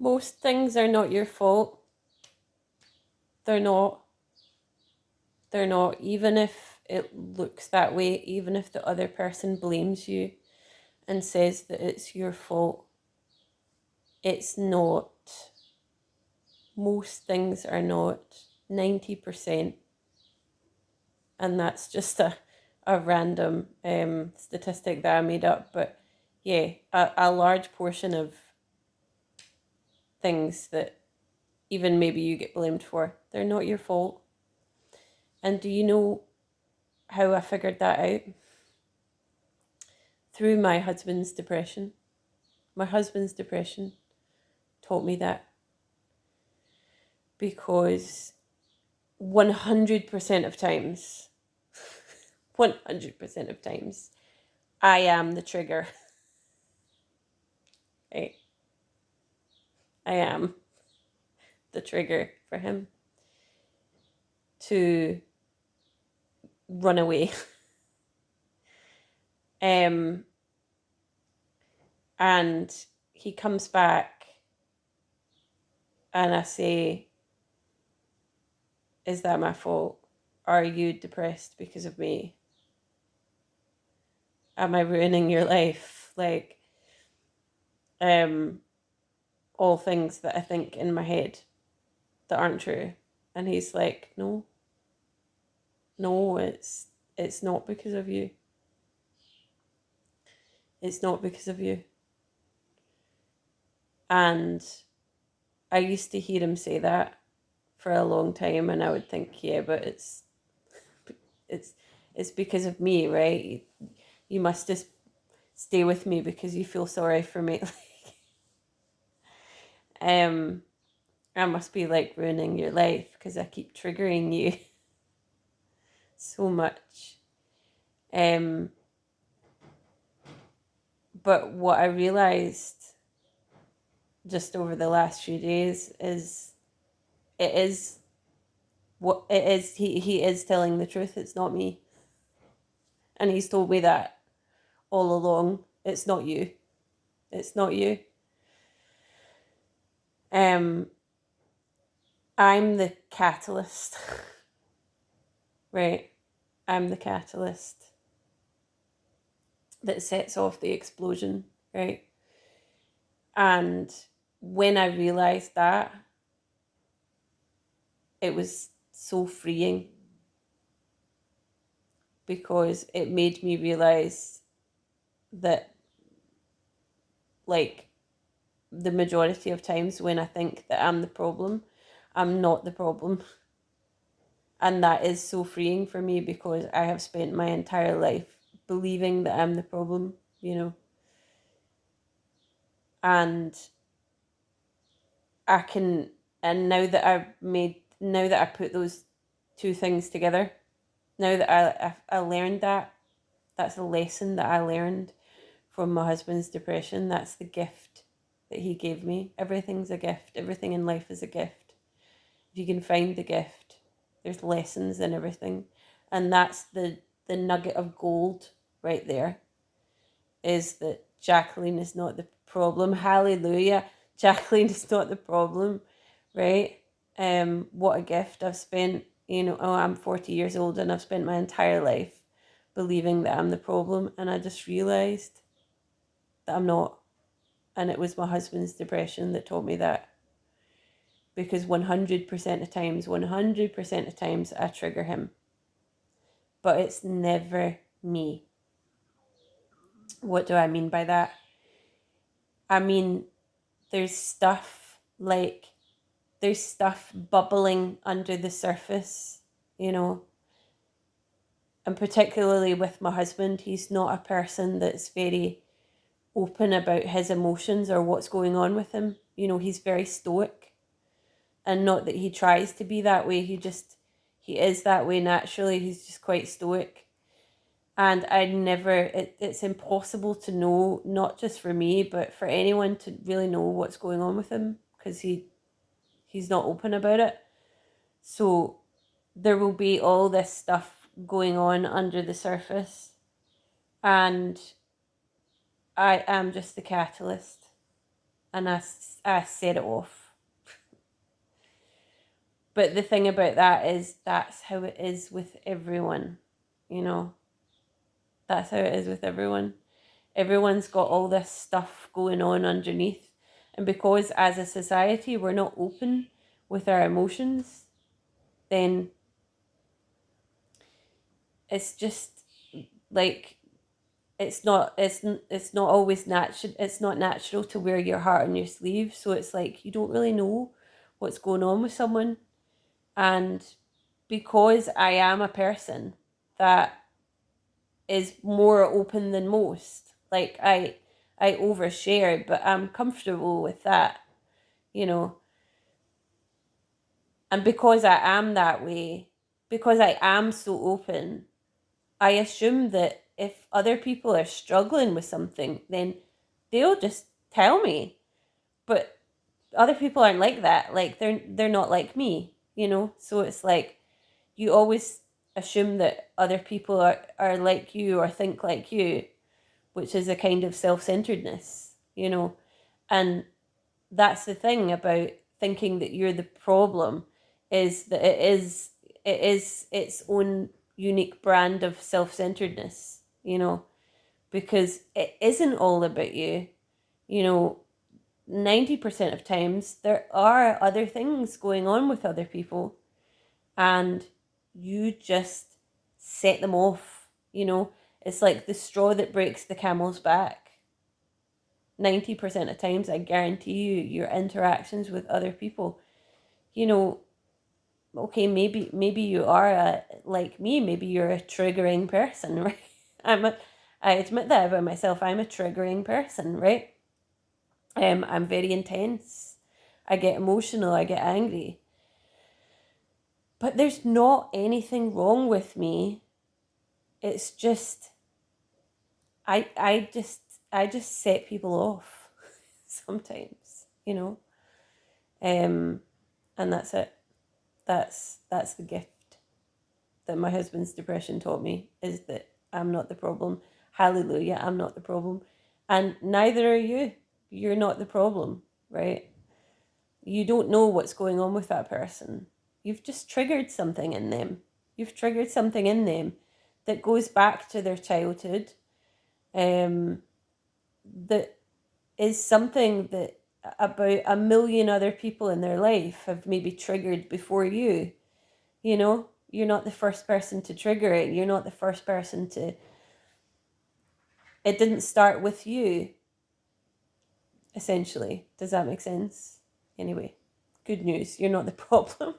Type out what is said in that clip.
Most things are not your fault. They're not. They're not. Even if it looks that way, even if the other person blames you and says that it's your fault, it's not. Most things are not. 90%. And that's just a random statistic that I made up. But yeah, a large portion of things that even maybe you get blamed for, they're not your fault. And do you know how I figured that out? Through my husband's depression. My husband's depression taught me that, because 100% of times, 100% of times, I am the trigger. Right? I am the trigger for him to run away. And he comes back and I say, is that my fault? Are you depressed because of me? Am I ruining your life? Like, all things that I think in my head that aren't true. And he's like, no, it's not because of you. It's not because of you. And I used to hear him say that for a long time, and I would think, yeah, but it's because of me, right? You must just stay with me because you feel sorry for me. I must be like ruining your life because I keep triggering you so much. But what I realized just over the last few days is it is what it is. He is telling the truth. It's not me. And he's told me that all along. It's not you. It's not you. I'm the catalyst. Right? I'm the catalyst that sets off the explosion, right? And when I realized that, it was so freeing, because it made me realize that, like, the majority of times when I think that I'm the problem, I'm not the problem. And that is so freeing for me, because I have spent my entire life believing that I'm the problem, And I can, and now that I put those two things together, now that I learned that, that's a lesson that I learned from my husband's depression. That's the gift that he gave me. Everything's a gift. Everything in life is a gift. If you can find the gift, there's lessons in everything. And that's the nugget of gold right there, is that Jacqueline is not the problem. Hallelujah. Jacqueline is not the problem, right? What a gift. I've spent, I'm 40 years old and I've spent my entire life believing that I'm the problem. And I just realized that I'm not. And it was my husband's depression that taught me that. Because 100% of times I trigger him. But it's never me. What do I mean by that? I mean, there's stuff bubbling under the surface, and particularly with my husband, he's not a person that's very open about his emotions or what's going on with him. He's very stoic, and not that he tries to be that way. He is that way naturally. He's just quite stoic. And it's impossible to know, not just for me, but for anyone to really know what's going on with him, because he's not open about it. So there will be all this stuff going on under the surface, and I am just the catalyst. and I set it off. But the thing about that is that's how it is with everyone, you know. That's how it is with everyone. Everyone's got all this stuff going on underneath. And because as a society we're not open with our emotions, then it's just like it's not always natural. It's not natural to wear your heart on your sleeve. So it's like you don't really know what's going on with someone. And because I am a person that is more open than most, like I overshare, but I'm comfortable with that, you know. And because I am that way, because I am so open, I assume that if other people are struggling with something, then they'll just tell me. But other people aren't like that. Like they're not like me, you know? So it's like you always assume that other people are like you or think like you, which is a kind of self-centeredness, you know? And that's the thing about thinking that you're the problem, is that it is its own unique brand of self-centeredness, you know, because it isn't all about you, you know. 90% of times there are other things going on with other people, and you just set them off, you know. It's like the straw that breaks the camel's back. 90% of times, I guarantee you, your interactions with other people, you know, okay, maybe you are like me, maybe you're a triggering person, right? I admit that about myself. I'm a triggering person, right? I'm very intense. I get emotional, I get angry. But there's not anything wrong with me. It's just I just set people off sometimes, you know. And that's it. That's the gift that my husband's depression taught me, is that I'm not the problem. Hallelujah, I'm not the problem. And neither are you. You're not the problem, right? You don't know what's going on with that person. You've just triggered something in them. You've triggered something in them that goes back to their childhood, um, that is something that about a million other people in their life have maybe triggered before you. You know, you're not the first person to trigger it. You're not the first person to. It didn't start with you, essentially. Does that make sense? Anyway, good news. You're not the problem.